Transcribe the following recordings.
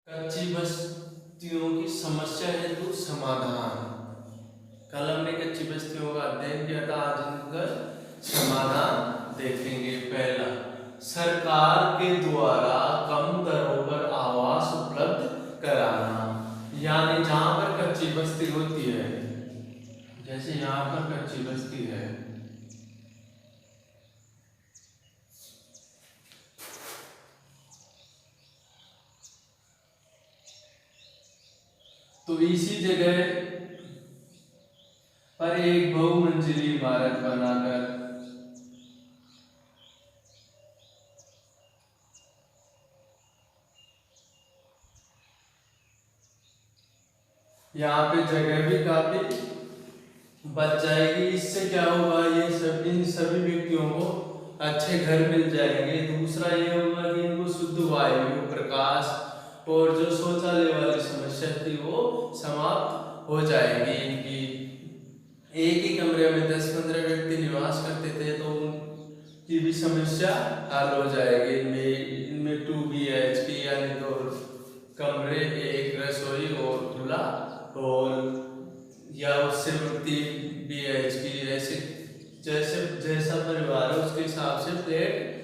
कच्ची बस्तियों की समस्या हेतु समाधान। कल हमने कच्ची बस्तियों का अध्ययन किया था, आज इनका समाधान देखेंगे। पहला, सरकार के द्वारा कम दरों पर आवास उपलब्ध कराना। यानी जहां पर कच्ची बस्ती होती है, जैसे यहाँ पर कच्ची बस्ती है, तो इसी जगह पर एक बहुमंजिली इमारत बनाकर यहाँ पे जगह भी काफी बच जाएगी। इससे क्या होगा, इन सभी व्यक्तियों को अच्छे घर मिल जाएंगे। दूसरा ये होगा कि इनको शुद्ध वायु, प्रकाश और जो शौचालय वाली समस्या थी वो समाप्त हो जाएगी। इनकी एक ही कमरे में 10-15 व्यक्ति निवास करते थे, तो उनकी भी समस्या हल हो जाएगी। इनमें 2 BHK यानी 2 कमरे, एक रसोई और खुला हॉल, या उससे 3 BHK, जैसा परिवार है उसके हिसाब से फ्लैट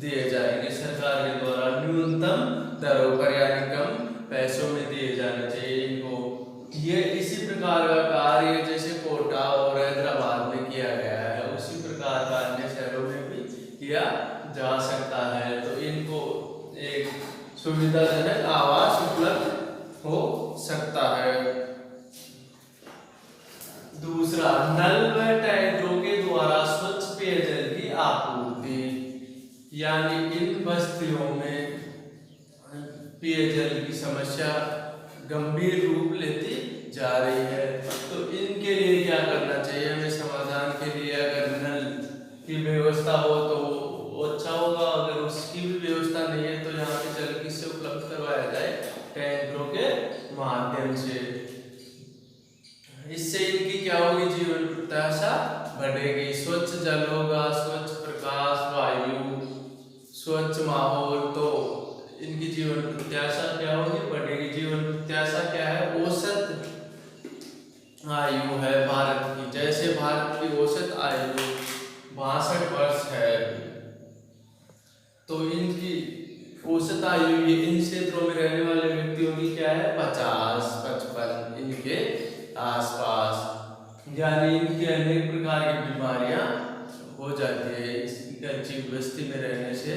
दिए जाएंगे सरकार के द्वारा न्यूनतम दरों पर, यानी कम पैसों में दिए जाने चाहिए इनको। ये इसी प्रकार का कार्य जैसे कोटा और हैदराबाद में किया गया है, उसी प्रकार का अन्य शहरों में भी किया जा सकता है। तो इनको एक सुविधाजनक आवास उपलब्ध हो सकता है। दूसरा, नल व टैंकरों के द्वारा स्वच्छ पेयजल की आपूर्ति। यानी इन बस्तियों में पेयजल की समस्या गंभीर रूप लेती जा रही है, तो इनके लिए क्या करना चाहिए हमें समाधान के लिए? अगर नल की व्यवस्था हो तो अच्छा होगा, अगर उसकी भी व्यवस्था नहीं है तो यहाँ पे जल किससे उपलब्ध करवाया जाए? टैंकरों के माध्यम से। इससे इनकी क्या होगी? जीवन प्रत्याशा बढ़ेगी। स्वच्छ जल होगा, स्वच्छ प्रकाश, वायु, स्वच्छ माहौल, तो इनकी जीवन प्रत्याशा क्या होगी? बढ़ेगी। जीवन प्रत्याशा क्या है? औसत आयु है भारत की। जैसे भारत की औसत आयु 62 वर्ष है, तो इनकी औसत आयु इन क्षेत्रों में रहने वाले व्यक्तियों की क्या है? 50-55 इनके आसपास। यानी इनकी अनेक प्रकार की बीमारियां हो जाती है कच्ची बस्ती में रहने से।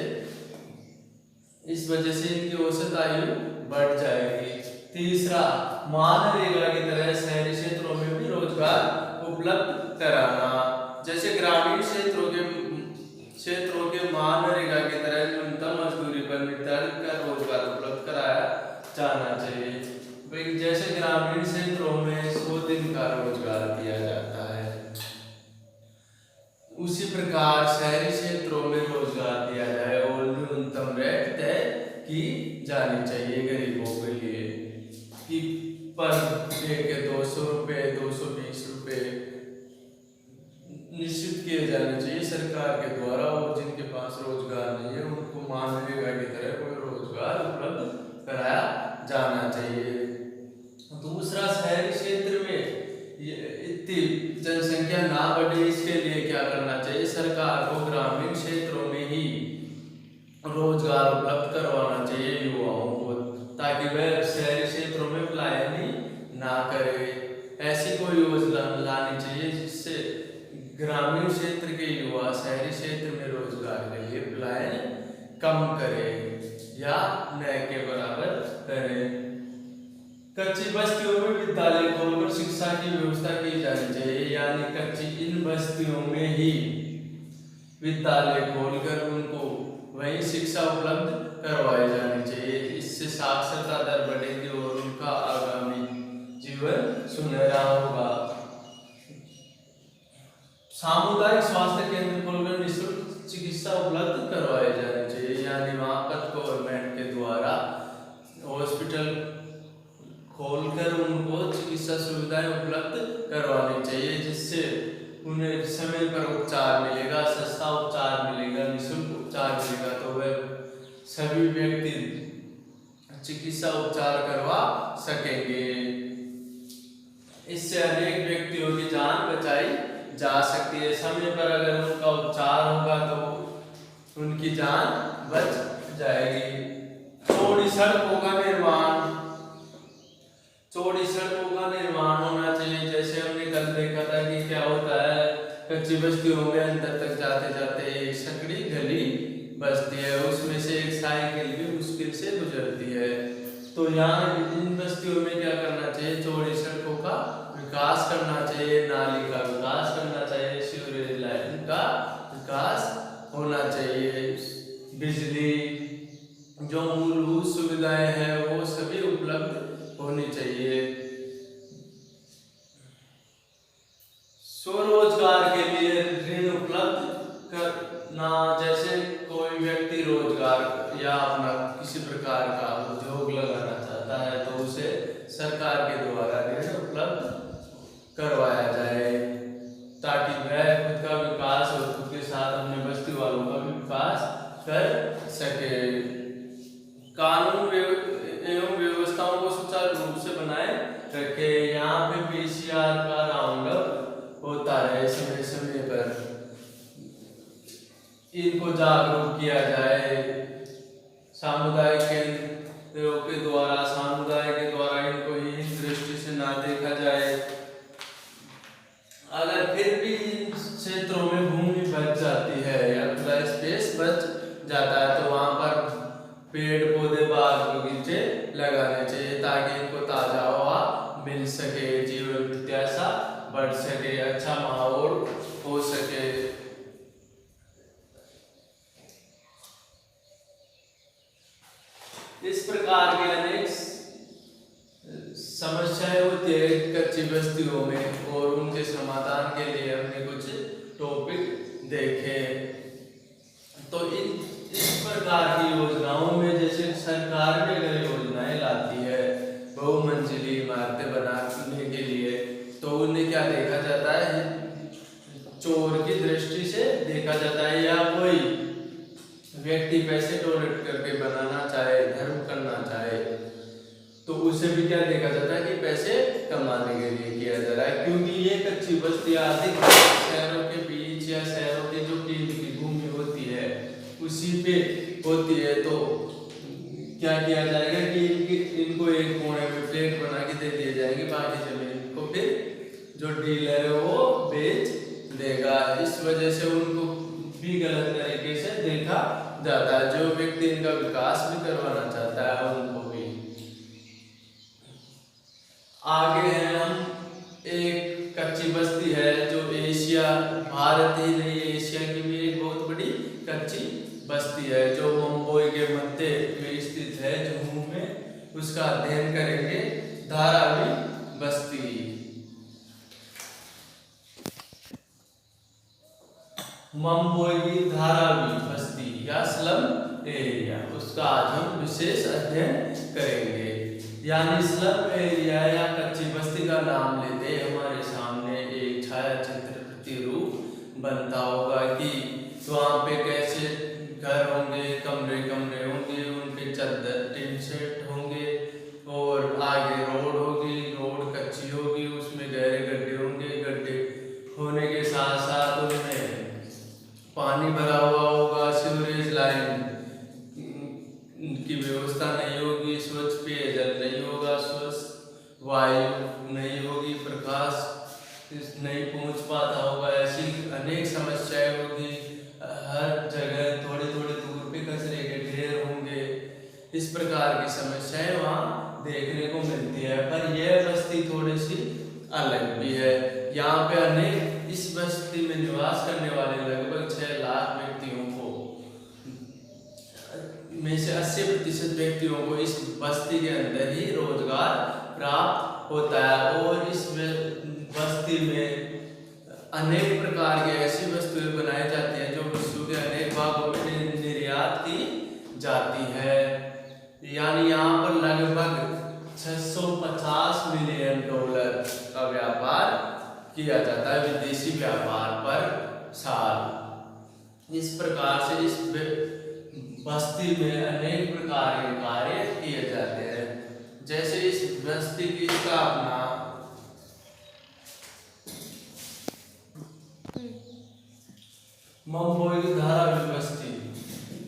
इस वजह से इनकी औसत आयु बढ़ जाएगी। तीसरा, मनरेगा की तरह शहरी क्षेत्रों में भी रोजगार उपलब्ध कराना। जैसे ग्रामीण क्षेत्रों के मनरेगा की तरह न्यूनतम मजदूरी पर निर्धारित कर रोजगार उपलब्ध कराया जाना चाहिए। जैसे ग्रामीण क्षेत्रों में 100 दिन का रोजगार दिया जाता है, उसी प्रकार शहरी क्षेत्रों में रोजगार दिया जाए और न्यूनतम रेट तय की जानी चाहिए गरीबों के लिए कि पर डे के 200 रुपये, 220 रुपये निश्चित किए जाने चाहिए सरकार के द्वारा, और जिनके पास रोजगार नहीं है उनको मनरेगा की तरह कोई रोजगार उपलब्ध कराया जाना चाहिए। दूसरा, शहरी क्षेत्र में इतनी जनसंख्या ना बढ़े, इसके लिए क्या करना चाहिए? सरकार को ग्रामीण क्षेत्रों में ही रोजगार उपलब्ध करवाना चाहिए युवाओं को, ताकि वह शहरी क्षेत्रों में पलायन ही ना करे। ऐसी कोई योजना लानी चाहिए जिससे ग्रामीण क्षेत्र के युवा शहरी क्षेत्र में रोजगार के लिए पलायन कम करे या न के बराबर करे। कच्ची बस्तियों में विद्यालय खोलकर शिक्षा की व्यवस्था की जानी चाहिए। यानी इन बस्तियों में ही विद्यालय खोलकर उनको वही शिक्षा उपलब्ध करवाई जानी चाहिए। इससे साक्षरता दर बढ़ेगी और उनका आगामी जीवन सुनहरा होगा। सामुदायिक स्वास्थ्य केंद्र खोलकर निःशुल्क चिकित्सा उपलब्ध करवाई जानी चाहिए। यानी वहां पर गवर्नमेंट के द्वारा हॉस्पिटल खोलकर उनको चिकित्सा सुविधाएं उपलब्ध करवानी चाहिए, जिससे उन्हें समय पर उपचार मिलेगा, सस्ता उपचार मिलेगा, निःशुल्क उपचार मिलेगा, तो वह सभी व्यक्ति चिकित्सा उपचार करवा सकेंगे। इससे अनेक व्यक्तियों की जान बचाई जा सकती है। समय पर अगर उनका उपचार होगा तो उनकी जान बच जाएगी। चौड़ी सड़कों का निर्माण, चौड़ी सड़कों का निर्माण होना चाहिए। जैसे हमने कल देखा था कि क्या होता है, कच्ची बस्तियों में अंदर तक जाते जाते एक संकरी गली बसती है, उसमें से एक साइकिल भी मुश्किल से गुजरती है। तो यहाँ इन बस्तियों में क्या करना चाहिए, चौड़ी सड़कों का विकास करना चाहिए, नाली का विकास करना चाहिए, सीवरेज लाइन का विकास होना चाहिए, बिजली जो मूलभूत सुविधाएं हैं वो सभी उपलब्ध होनी चाहिए। स्वरोजगार के लिए ऋण उपलब्ध करना, जैसे कोई व्यक्ति रोजगार या अपना किसी प्रकार का उद्योग लगाना चाहता है तो उसे सरकार के द्वारा ऋण उपलब्ध करवाया जाए, ताकि वह खुद का विकास और खुद के साथ अपने बस्ती वालों का भी विकास कर सके। कानून एवं व्यवस्थाओं को सुचारू रूप से बनाए रखे। यहाँ पे पीसीआर का राउंड अप होता है समय समय पर, इनको जागरूक किया जाए। सामुदायिक केंद्रों के द्वारा, समुदाय के द्वारा इनको इस दृष्टि से ना देखा जाए। अगर फिर भी इन क्षेत्रों में भूमि बच जाती है या खुला स्पेस बच जाता है तो वहां पर पेड़ पौधे बाग बगीचे लगाने चाहिए, ताकि इनको ताजा हवा मिल सके, जीवन प्रत्याशा बढ़ सके, अच्छा माहौल हो सके। इस प्रकार के अनेक समस्याएं होती है कच्ची बस्तियों में, और उनके समाधान के लिए हमने कुछ टॉपिक देखे। तो इस प्रकार की योजनाओं में, जैसे सरकार भी अगर योजनाएं लाती है बहुमंजिली इमारतें बनाने के लिए, तो उन्हें क्या देखा जाता है, चोर की दृष्टि से देखा जाता है, या कोई व्यक्ति पैसे डोनेट करके बनाना चाहे, धर्म करना चाहे, तो उसे भी क्या देखा जाता है कि पैसे कमाने के लिए किया जा रहा है। क्योंकि ये कच्ची बस्तियां अधिक शहरों के बीच या शहरों के जो केंद्र की भूमि होती है उसी पे होती है, तो क्या किया जाएगा कि इनको एक कोने में फ्लैट बना के दे दिए जाएंगे, बाकी जमीन को फिर जो डीलर है वो बेच देगा। इस वजह से उनको भी गलत तरीके से देखा जाता है। जो व्यक्ति इनका विकास भी करवाना चाहता है उनको भी। आगे है हम, एक कच्ची बस्ती है जो एशिया, भारत ही नहीं एशिया की भी एक बहुत बड़ी कच्ची बस्ती है, जो मुंबई के मध्य में स्थित है, जम्मू में। उसका अध्ययन करेंगे, धारावी बस्ती। मुंबई की धारावी बस्ती या स्लम एरिया, उसका आज हम विशेष अध्ययन करेंगे। यानी स्लम एरिया या कच्ची बस्ती का नाम लेते हमारे सामने एक छायाचित्र प्रतिरूप बनता होगा कि वहाँ पे कैसे घर होंगे, कमरे कमरे होंगे, उनके चद्दर टिन सेट होंगे, और आगे रोड होगी, रोड कच्ची होगी, उसमें गहरे गड्ढे होंगे, गड्ढे होने के साथ साथ उनमें पानी भरा हुआ होगा, सीवरेज लाइन की व्यवस्था नहीं होगी, स्वच्छ पेयजल नहीं होगा, स्वच्छ वायु नहीं होगी, प्रकाश नहीं पहुंच पाता होगा, ऐसी अनेक समस्याएं होगी। हर जगह थोड़ी थोड़ी दूर पे कचरे के ढेर होंगे। इस प्रकार की समस्याएं वहाँ देखने को मिलती है। पर यह बस्ती थोड़ी सी अलग भी है। यहाँ पे अनेक, इस बस्ती में निवास करने वाले लगभग 6 लाख व्यक्तियों को में से 80% व्यक्तियों को इस बस्ती के अंदर ही रोजगार प्राप्त होता है। और इस बस्ती में अनेक प्रकार की ऐसी वस्तुएं बनाई जाती हैं जो विश्व के अनेक भागों में निर्यात की जाती है। यानी यहाँ पर लगभग 650 मिलियन डॉलर का व्यापार किया जाता है, विदेशी व्यापार पर साल। इस प्रकार से इस बस्ती में अनेक प्रकार के कार्य किए जाते हैं। जैसे इस बस्ती की स्थापना मंबोई धारावी बस्ती,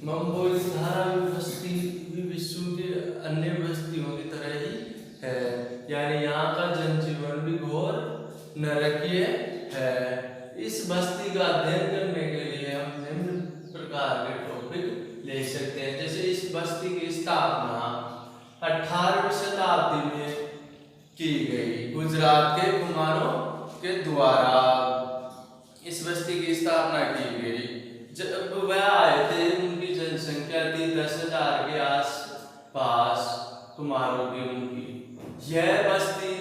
मंबोई धारावी बस्ती भी विश्व की अन्य बस्तियों की तरह ही है, यानी यहाँ का जनजीवन भी घोर नरकीय है। इस बस्ती का अध्ययन करने के लिए हम निम्न प्रकार के टॉपिक ले सकते हैं। जैसे इस बस्ती की स्थापना 18वीं शताब्दी में की गई गुजरात के कुमारों के द्वारा इस बस्ती की स्थापना की गई। जब वह आए थे उनकी जनसंख्या थी 10,000 के आसपास कुमारों की। उनकी यह बस्ती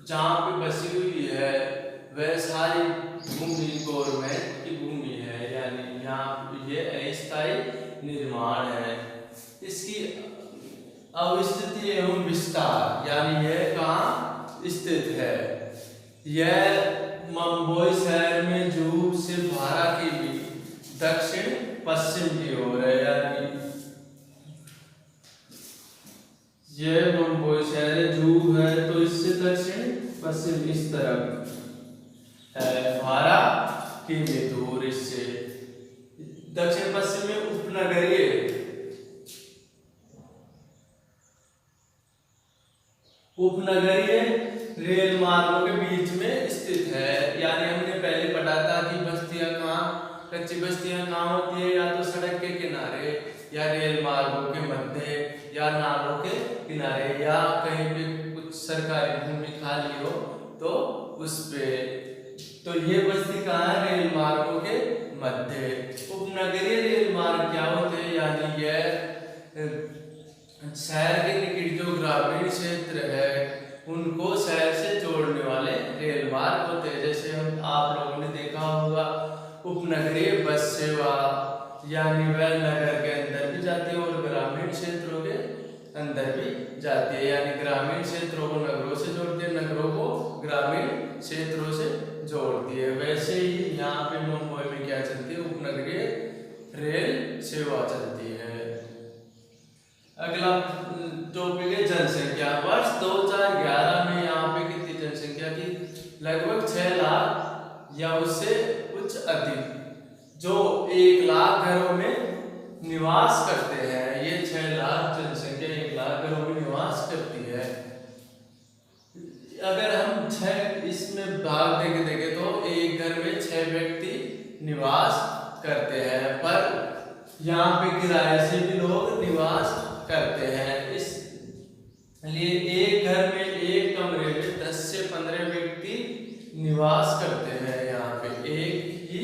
जहाँ पे बसी हुई है वह सारी भूमि गवर्नमेंट की भूमि है, यानी यहाँ ये अस्थायी निर्माण है। इसकी अवस्थिति एवं विस्तार, यानी यह कहाँ स्थित है, यह मंबोई शहर में जूब से भारा की भी दक्षिण पश्चिम की ओर है, यानी यह मंबोई शहर जूब है तो इससे दक्षिण पश्चिम इस तरफ है, भारा की भी दूर इससे दक्षिण पश्चिम में उपनगरीय रेल मार्गों के बीच में स्थित है। यानी हमने पहले पढ़ा था कि बस्तियां कहाँ, कच्ची बस्तियां कहाँ होती है, या तो सड़क के किनारे या रेल मार्गों के मध्य या नालों के किनारे, या कहीं पे कुछ सरकारी भूमि खाली हो तो उस पे। तो ये बस्ती कहाँ है, रेल मार्गों के मध्य। उपनगरीय रेल मार्ग क्या होते हैं, यानी यह शहर के निकट जो ग्रामीण क्षेत्र है उनको शहर से जोड़ने वाले रेल मार्ग होते हैं। जैसे हम आप लोगों ने देखा होगा उपनगरीय बस सेवा, यानी वह नगर के अंदर भी जाती है और ग्रामीण क्षेत्रों के अंदर भी जाती है, यानी ग्रामीण क्षेत्रों को नगरों से जोड़ती है, नगरों को ग्रामीण क्षेत्रों से जोड़ती है। वैसे ही यहाँ पे मुंबई में क्या चलती है, उपनगरीय रेल सेवा चलती है। अगला टॉपिक है जनसंख्या। वर्ष 2011 में यहाँ पे कितनी जनसंख्या थी, लगभग 6 लाख या उससे कुछ अधिक, जो 1 लाख घरों में निवास करते हैं। ये 6 लाख जनसंख्या 1 लाख घरों में निवास करती है। अगर हम 6 इसमें भाग देके देखें तो एक घर में 6 व्यक्ति निवास करते हैं, पर यहाँ पे किराए से भी लोग निवास करते हैं। इसलिए एक घर में एक कमरे में 10 से 15 व्यक्ति निवास करते हैं। यहाँ पे एक ही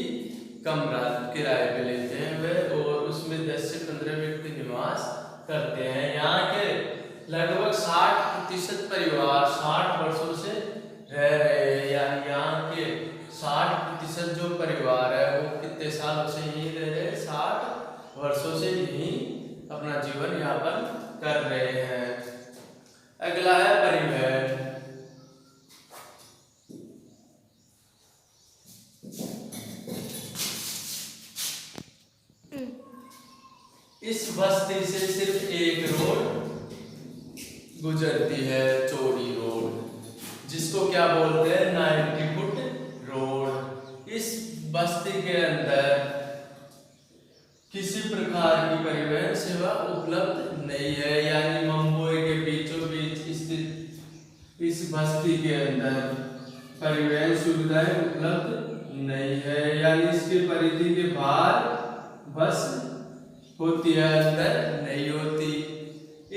कमरा किराए पे लेते हैं वे, और उसमें 10 से 15 व्यक्ति निवास करते हैं। यहाँ के लगभग 60% परिवार 60 वर्षों से रह रहे हैं, यानी यहाँ के 60% जो परिवार है वो कितने सालों से यहीं रह रहे हैं, 60 वर्षों से यहीं अपना जीवन यापन कर रहे हैं। अगला है परिवहन। इस बस्ती से सिर्फ एक रोड गुजरती है, चौड़ी रोड, जिसको क्या बोलते हैं, 90 फुट रोड। इस बस्ती के अंदर किसी प्रकार की परिवहन सेवा उपलब्ध नहीं है, यानी मुंबई के बीचों बीच स्थित इस बस्ती के अंदर परिवहन सुविधाएं उपलब्ध नहीं है, यानी इसके परिधि के बाहर बस होती है, अंदर नहीं होती।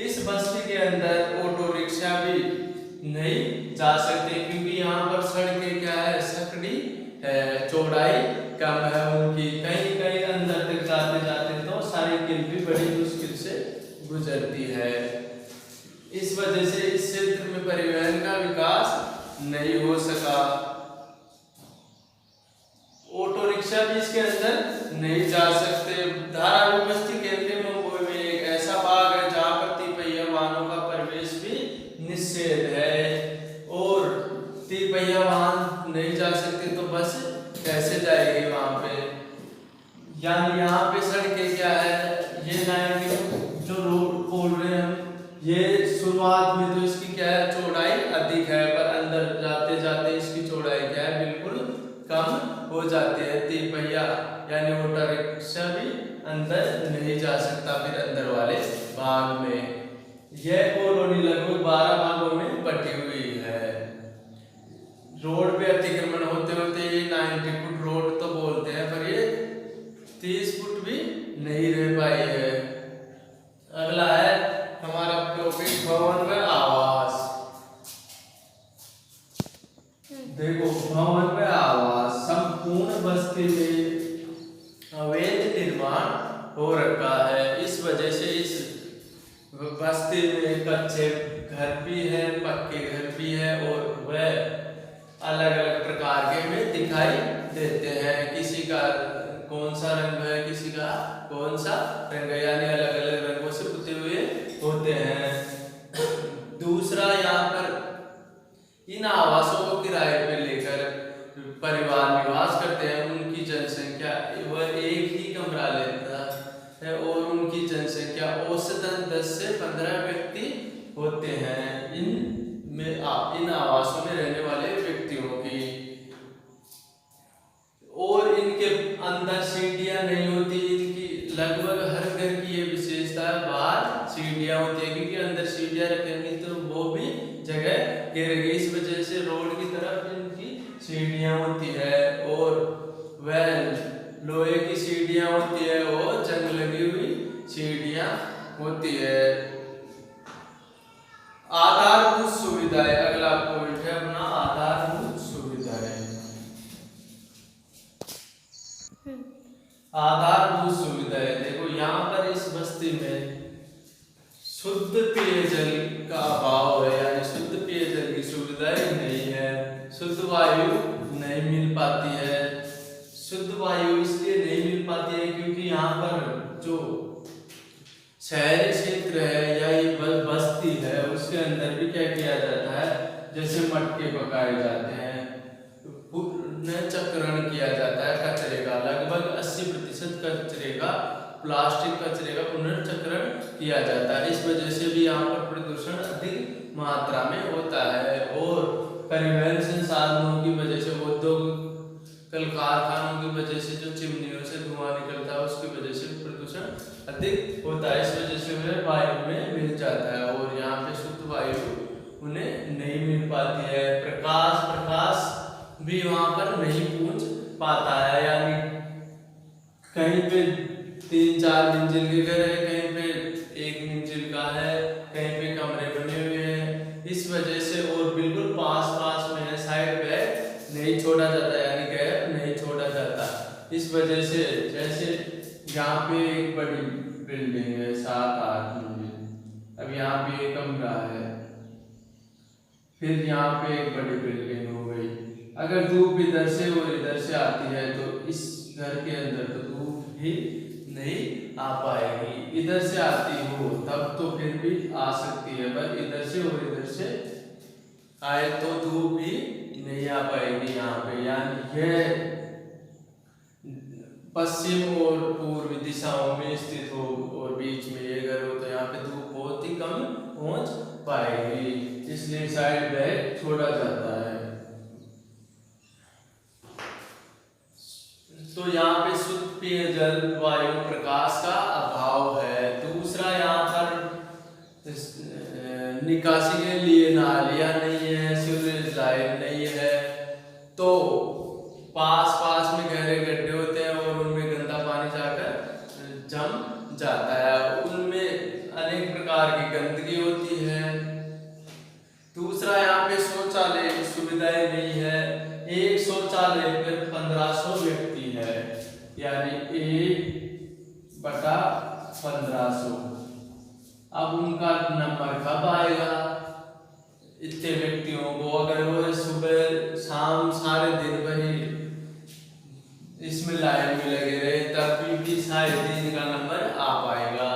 इस बस्ती के अंदर ऑटो रिक्शा भी नहीं जा सकते, क्योंकि यहाँ पर सड़कें क्या है, सकड़ी है, चौड़ाई कम है उनकी। कहीं कहीं अंदर तक जाते जाते तो साइकिल भी बड़ी मुश्किल से गुजरती है। इस वजह से इस क्षेत्र में परिवहन का विकास नहीं हो सका। ऑटो रिक्शा भी इसके अंदर नहीं जा सकते। धारावी बस्ती के अंदर मुंबई में एक ऐसा भाग है जहाँ पर तिपहिया वाहनों का प्रवेश भी निषेध है, और तिपहिया वाहन नहीं जा सकते तो बस कैसे जाएगी वहां पे। यानी यहाँ पे सड़कें क्या है, ये में तो इसकी क्या है, चौड़ाई अधिक है, पर अंदर जाते जाते इसकी चौड़ाई क्या है, बिल्कुल कम हो जाती है। तिपहिया यानी ऑटो रिक्शा भी अंदर नहीं जा सकता फिर अंदर वाले भाग में। यह कॉलोनी लगभग 12 भागों में बटी हुई है। रोड पे अतिक्रमण होते होते ये 90 फुट रोड तो बोलते हैं, पर ये 30 फुट भी नहीं रह पाई है। अगला है हमारा टॉपिक भवन व आवास। देखो भवन व आवास, संपूर्ण बस्ती में अवैध निर्माण हो रखा है। इस वजह से इस बस्ती में कच्चे घर भी है, पक्के घर भी है, और वह अलग अलग प्रकार के में दिखाई देते हैं। किसी का कौन सा रंग है, किसी का कौन सा रंग है, यानी अलग अलग रंगों से पुते हुए होते हैं। दूसरा, यहाँ पर इन आवासों को किराए पे लेकर परिवार निवास करते हैं। उनकी जनसंख्या, वह एक ही कमरा लेता है और उनकी जनसंख्या औसतन 10 से 15 व्यक्ति होते हैं। इन आवासों में रहने वाले व्यक्तियों की, और इनके अंदर सीढ़ियां नहीं होती। इनकी लगभग हर घर की ये विशेषता है, बाहर सीढ़ियां होती है, क्योंकि अंदर सीढ़ियां रखेंगे तो वो भी जगह घेरेगी। इस वजह से रोड की तरफ इनकी सीढ़ियां होती है, और वह लोहे की सीढ़ियां होती है और जंग लगी हुई सीढ़ियां होती है। आधारभूत सुविधाएं, अगला पॉइंट है अपना आधारभूत सुविधाएं। आधारभूत सुविधाएं, देखो यहाँ पर इस बस्ती में शुद्ध पेयजल का अभाव है, यानी शुद्ध पेयजल की सुविधाएं नहीं है। शुद्ध वायु नहीं मिल पाती है। शुद्ध वायु इसलिए नहीं मिल पाती है क्योंकि यहाँ पर जो शहरी क्षेत्र है या ये बस्ती है, उसके अंदर भी क्या किया जाता है, जैसे मटके पकाए जाते हैं, पुनर्चक्रण किया जाता है कचरे का। लगभग 80% कचरे का, प्लास्टिक कचरे का पुनर्चक्रण किया जाता है। इस वजह से भी यहाँ पर प्रदूषण अधिक मात्रा में होता है, और परिवहन संसाधनों की वजह से, उद्योग कल कारखानों की वजह से जो चिमनियों से धुआं निकलता है, उसकी वजह से प्रदूषण अधिक होता है। इस वजह से वह वायु में मिल जाता है, और यहाँ पे शुद्ध वायु उन्हें नहीं मिल पाती है। प्रकाश भी वहाँ पर नहीं पहुँच पाता है, यानी कहीं पे 3-4 मंजिल के घर है, कहीं पे 1 मंजिल का है, कहीं पे कमरे बने हुए हैं। इस वजह से, और बिल्कुल पास में है, साइड पे नहीं छोड़ा जाता, यानी गैप नहीं छोड़ा जाता। इस वजह से जैसे यहाँ पे एक बड़ी बिल्डिंग है 7-8 मंजिल, अब यहाँ पे एक कमरा है, फिर यहाँ पे एक बड़ी बिल्डिंग हो गई। अगर धूप इधर से और इधर से आती है तो इस घर के अंदर तो धूप भी नहीं आ पाएगी। इधर से आती हो तब तो फिर भी आ सकती है, पर इधर से और इधर से आए तो धूप भी नहीं आ पाएगी यहाँ पे। यानी यह पश्चिम और पूर्व दिशाओं में स्थित हो और बीच में ये घर हो, तो यहाँ पे धूप बहुत ही कम पहुँच पाएगी, इसलिए साइड बैग छोड़ा जाता है। तो यहाँ पे शुद्ध पेयजल, वायु, प्रकाश का अभाव है। दूसरा, यहाँ पर निकासी के लिए नालियाँ नहीं है, सीवरेज लाइन नहीं है, तो पास में गहरे गड्ढे होते हैं और उनमें गंदा पानी जाकर जम जाता है, उनमें अनेक प्रकार की गंदगी होती है। दूसरा, यहाँ पे शौचालय की सुविधाएं नहीं है। एक शौचालय पर 1500 व्यक्ति है, यानी 1/1500। अब उनका नंबर कब आएगा इतने व्यक्तियों को? अगर वो सुबह शाम सारे दिन भरी इसमें लाइन में लगे रहे तब भी सारे दिन का नंबर आ पाएगा।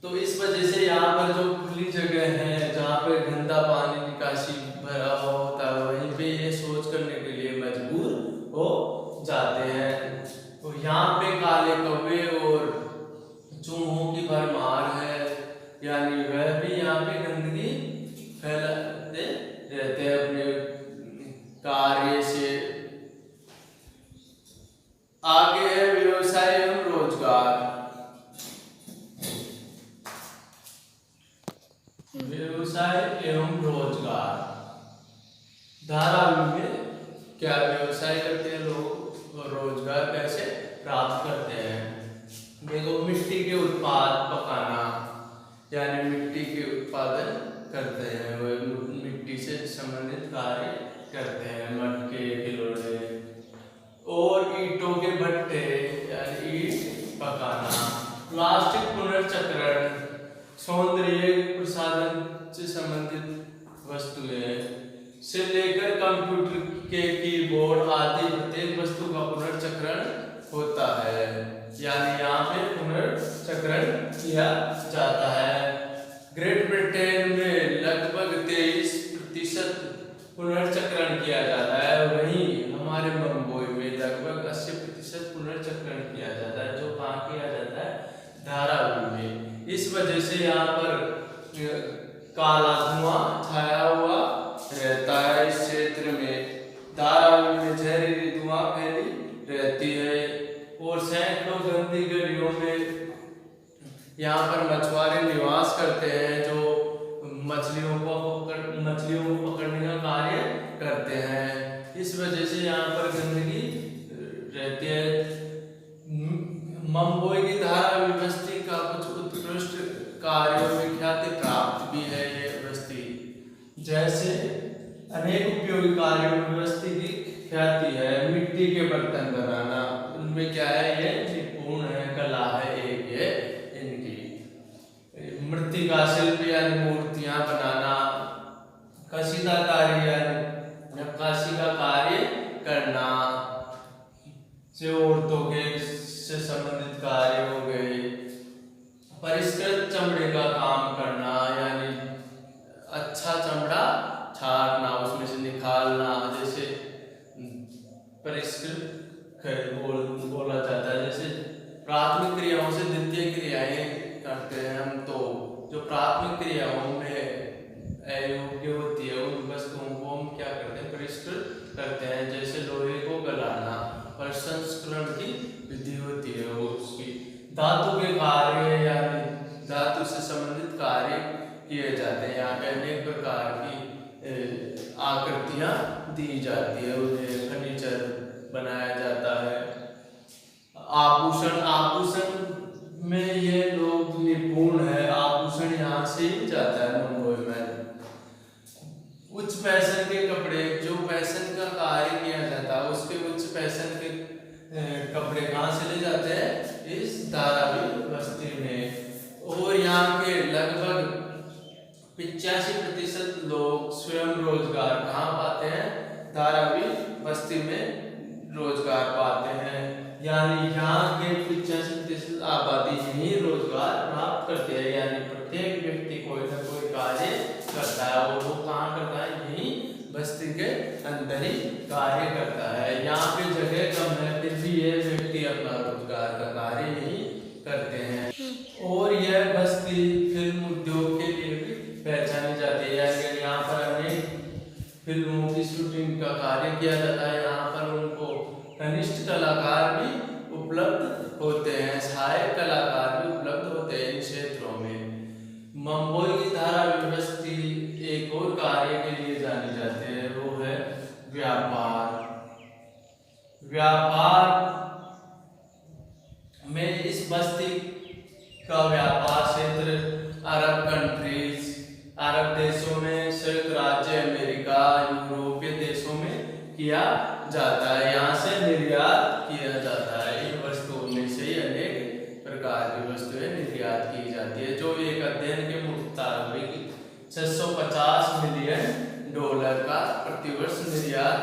तो इस वजह से यहाँ पर जो खुली जगह है जहाँ पे गंदा पानी निकासी भरा हुआ होता है, वहीं पे ये शौच करने के लिए मजबूर हो जाते हैं। तो यहाँ पे काले कौवे और चूहों की भरमार है, यानी वह भी यहाँ व्यवसाय एवं रोजगार। धारावी में क्या व्यवसाय करते हैं लोग और रोजगार कैसे प्राप्त करते हैं। देखो, मिट्टी के उत्पाद पकाना, यानी मिट्टी के उत्पादन करते हैं, वह मिट्टी से संबंधित कार्य करते हैं, मटके, खिलौने और ईंटों के भट्टे यानी ईंट पकाना। प्लास्टिक पुनर्चक्रण, सौंदर्य प्रसाधन से संबंधित वस्तुएं से लेकर कंप्यूटर के कीबोर्ड आदि प्रत्येक वस्तु का पुनर्चक्रण होता है, यानी यहाँ पे पुनर्चक्रण किया जाता है। ग्रेट ब्रिटेन में लगभग 23% पुनर्चक्रण किया जाता है, वहीं हमारे बम्बई में लगभग 80% पुनर्चक्रण किया जाता है, जो कहाँ किया जाता है, धारावी में। इस वजह से यहाँ पर काला धुआं छाया हुआ रहता है। इस क्षेत्र में धारावी में जहरीली धुआं फैली रहती है और सैकड़ों गंदी गलियों में यहाँ पर मछुआरे निवास करते हैं, जो मछलियों को पकड़ने का कार्य करते हैं। इस वजह से यहाँ पर गंदगी रहती है। मुंबई की धारावी बस्ती का कुछ उत्कृष्ट कार्यों में ख्याति प्राप्त भी है ये बस्ती। जैसे अनेक उपयोगी कार्यों में बस्ती की ख्याति है। मिट्टी के बर्तन बनाना, उनमें क्या है, ये निपुण है, कला है एक ये इनकी। मृत्तिका शिल्प यानी मूर्तियां बनाना, कशीदाकारी यानी नक्काशी का कार्य करना, से औरतों के से संबंधित कार्य हो गए। परिष्कृत चमड़े का काम करना, यानी अच्छा चमड़ा छाटना, उसमें से निकालना, जैसे परिष्कृत बोला जाता है। जैसे प्राथमिक क्रियाओं से द्वितीय क्रियाएं करते हैं हम, तो जो प्राथमिक क्रियाओं में अयोग्य होती है उन वस्तुओं को हम क्या करते हैं, परिष्कृत करते हैं। जैसे लोहे को गलाना, प्रसंस्करण की विधि होती है वो उसकी। धातु के कार्य यानी धातु से संबंधित कार्य किए जाते हैं। यहाँ पे अनेक प्रकार की आकृतियां दी जाती है, उन्हें फर्नीचर बनाया जाता है। आभूषण में ये लोग निपुण है। आभूषण यहाँ से ही जाता है मुंबई में। उच्च फैशन के कपड़े, जो फैशन का कार्य किया जाता है उसके उच्च फैशन के कपड़े कहाँ से ले जाते हैं, इस धारावी बस्ती में। और यहाँ के लगभग 85% लोग स्वयं रोजगार कहाँ पाते हैं, धारावी बस्ती में रोजगार पाते हैं। यानी यहाँ के 85% आबादी ही रोजगार प्राप्त करते हैं, यानी प्रत्येक व्यक्ति कोई ना कोई कार्य करता है और वो कहाँ करता है, यही बस्ती के अंदर ही कार्य करता है। यहाँ पे जगह कम है, फिर भी ये व्यक्ति अपना रोजगार का कार्य यही करते हैं। और यह बस्ती फिल्म उद्योग के लिए भी पहचानी जाती है, यानी यहाँ पर अनेक फिल्मों की शूटिंग का कार्य किया जाता है। यहाँ पर उनको कनिष्ठ कलाकार भी उपलब्ध होते हैं, सहायक कलाकार भी उपलब्ध होते हैं इन क्षेत्रों में। मुंबई की धारावी बस्ती एक और कार्य के लिए जानी जाती है, वो है व्यापार। व्यापार में इस बस्ती का व्यापार क्षेत्र अरब कंट्रीज, अरब देशों में, संयुक्त राज्य अमेरिका, यूरोपीय देशों में किया जाता है। यहाँ से निर्यात किया जाता है। इन वस्तुओं में से अनेक प्रकार की वस्तुएं निर्यात की जाती है, जो एक अध्ययन के मुताबिक 650 मिलियन डॉलर का प्रतिवर्ष निर्यात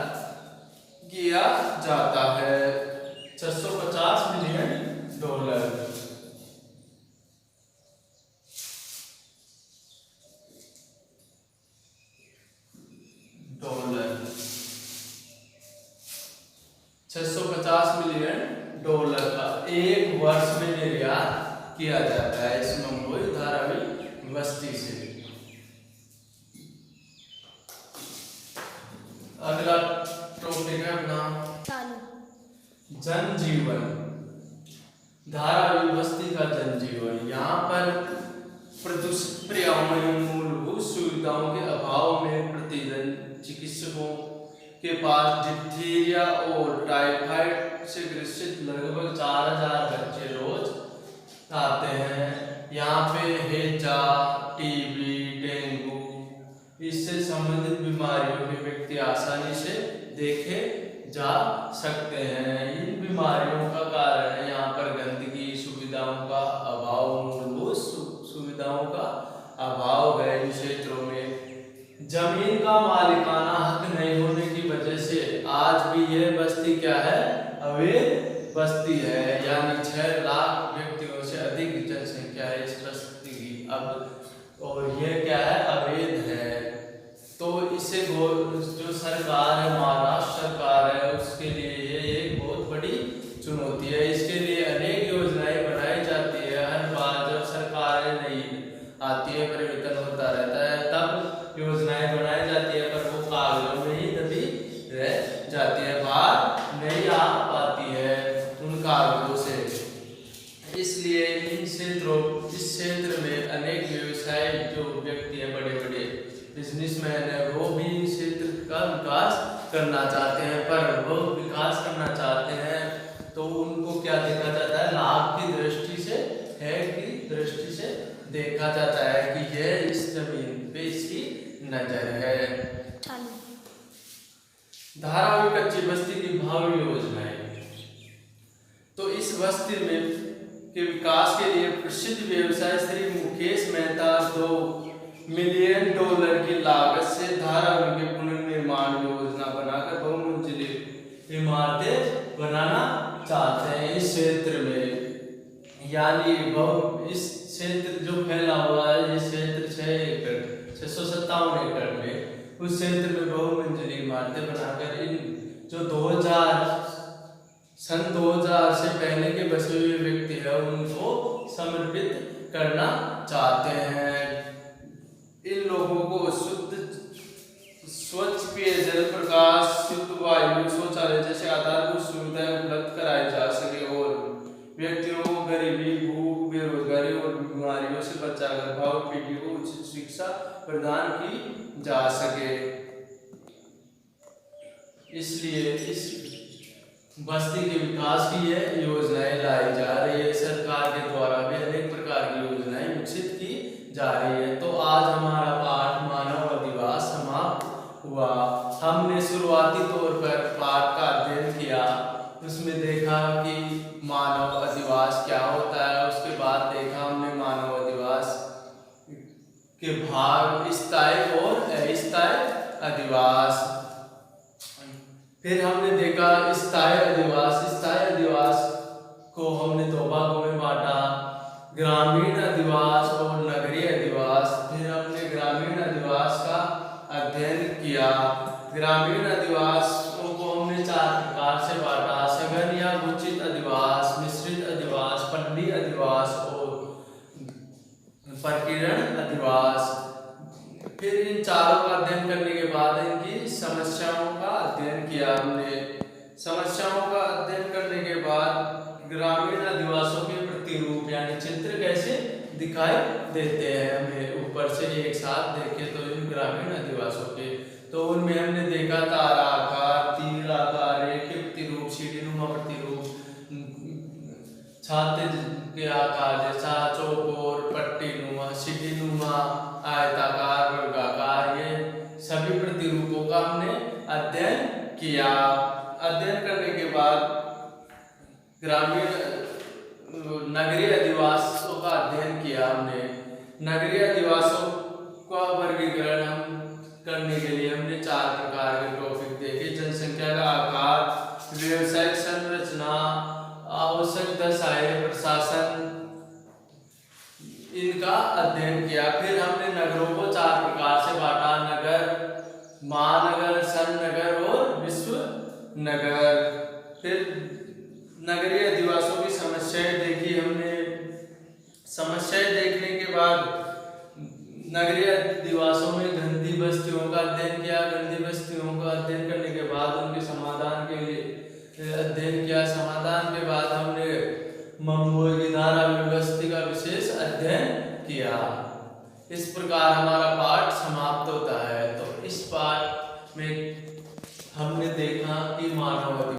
किया जाता है। 650 मिलियन डॉलर। 650 मिलियन डॉलर का एक वर्ष में निर्यात किया जाता है इस मुंबई धारावी बस्ती से। अगला टॉपिक है अपना जनजीवन। धारावी बस्ती का जनजीवन। यहाँ पर प्रदूषित पर्यावरण, मूलभूत सुविधाओं के अभाव में प्रतिदिन चिकित्सकों के पास डिप्थीरिया और टाइफाइड से ग्रसित लगभग 4000 बच्चे रोज आते हैं। यहाँ पे हैजा, टीबी, डेंगू इससे संबंधित बीमारियों के व्यक्ति आसानी से देखे जा सकते हैं। इन बीमारियों का कारण है यहाँ पर गंदगी, सुविधाओं का अभाव, मूलभूत सुविधाओं का अभाव है। इन क्षेत्रों में जमीन का मालिकाना हक नहीं होने की वजह से आज भी यह बस्ती क्या है, अवैध बस्ती है। यानी 6 लाख व्यक्तियों से अधिक जनसंख्या है इस बस्ती की अब, और यह क्या है, अवैध है। तो इसे जो सरकार है, महाराष्ट्र सरकार है, उसके लिए ये एक बहुत बड़ी चुनौती है। इसके लिए अनेक योजनाएं बनाई जाती है। हर बार जब सरकारें नई आती है, परिवर्तन होता रहता है, तब योजनाएं बनाई जाती है, पर वो कागजों में ही दबी रह जाती है, बाहर नहीं आ पाती है उन कागजों से। इसलिए इस क्षेत्र में अनेक व्यवसाय जो व्यक्ति है, बड़े बड़े बिजनेसमैन है, वो भी इस क्षेत्र का विकास करना चाहते हैं। पर वो विकास करना चाहते हैं तो उनको क्या देखा जाता है, लाभ की दृष्टि से देखा जाता है कि यह इस जमीन पे इसकी नजर है। धारावी कच्ची बस्ती की भावी योजनाएं। तो इस बस्ती में के विकास के लिए प्रसिद्ध व्यवसाय श्री मुकेश मेहता $2 मिलियन की लागत से धारावी के पुनर्निर्माण योजना बनाकर बहुमंजिली इमारतें बनाना चाहते हैं इस क्षेत्र में। यानी इस क्षेत्र जो फैला हुआ है, ये क्षेत्र 657 एकड़ में, उस क्षेत्र में बहुमंजिली इमारतें बनाकर इन जो सन 2000 से पहले के बसे हुए व्यक्ति है उनको समर्पित करना चाहते हैं। इन लोगों को स्वच्छ पेयजल, प्रकाश, शुद्ध वायु, शौचालय जैसे आधारभूत सुविधाएं उपलब्ध कराई जा सके और व्यक्तियों को गरीबी, भूख, बेरोजगारी और बीमारियों से बचाकर भावी पीढ़ी को उचित शिक्षा प्रदान की जा सके। इसलिए इस बस्ती के विकास की यह योजनाएं लाई जा रही है। सरकार के द्वारा भी अनेक प्रकार की योजनाएं विकसित की जा रही है। तो आज हमारा पाठ मानव अधिवास समाप्त हुआ। हमने शुरुआती तौर पर पाठ का अध्ययन किया, उसमें देखा कि मानव अधिवास क्या होता है। उसके बाद देखा हमने मानव अधिवास के भाग स्थायी और अस्थायी अधिवास। फिर हमने देखा स्थायी अधिवास को हमने 2 भागों में बांटा, ग्रामीण अधिवास और नगरीय अधिवास। फिर हमने ग्रामीण अधिवास का अध्ययन किया। ग्रामीण अधिवास को हमने 4 प्रकार से बांटा, सघन या उचित अधिवास, मिश्रित अधिवास, पल्ली अधिवास और प्रकीर्णन अधिवास। फिर इन चारों का अध्ययन करने के बाद इनकी समस्याओं का अध्ययन किया हमने। समस्याओं का अध्ययन करने के बाद ग्रामीण अधिवासों के प्रतिरूप यानी चित्र कैसे दिखाई देते हैं, हमें ऊपर से एक साथ देखे तो इन ग्रामीण अधिवासों के, तो उनमें हमने देखा तारा आकार, तीर आकार, रेखीय प्रतिरूप, सीढ़ीनुमा प्रतिरूप, छाते के आकार जैसा चौकोर, पट्टीनुमा, सीढ़ीनुमा, आयताकार, वर्गाकार, ये सभी प्रतिरूपों का हमने अध्ययन किया। अध्ययन करने के बाद नगरीय अधिवासों का अध्ययन किया हमने। नगरीय अधिवासों का वर्गीकरण हम करने के लिए हमने 4 प्रकार के टॉपिक देखे। जनसंख्या का आकार, व्यवसायिक संरचना, आवश्यक दशाएं, प्रशासन, इनका अध्ययन किया। फिर हमने नगरों को 4 प्रकार से बांटा, नगर, महानगर, सन्नगर और विश्व नगर। फिर नगरीय अधिवासों की समस्याएं देखी हमने। समस्याएं देखने के बाद नगरीय अधिवासों में गंदी बस्तियों का अध्ययन किया। गंदी बस्तियों का अध्ययन करने के बाद उनके समाधान के लिए अध्ययन किया। समाधान के बाद हमने मंगोल की धारावी बस्ती का विशेष अध्ययन किया। इस प्रकार हमारा पाठ समाप्त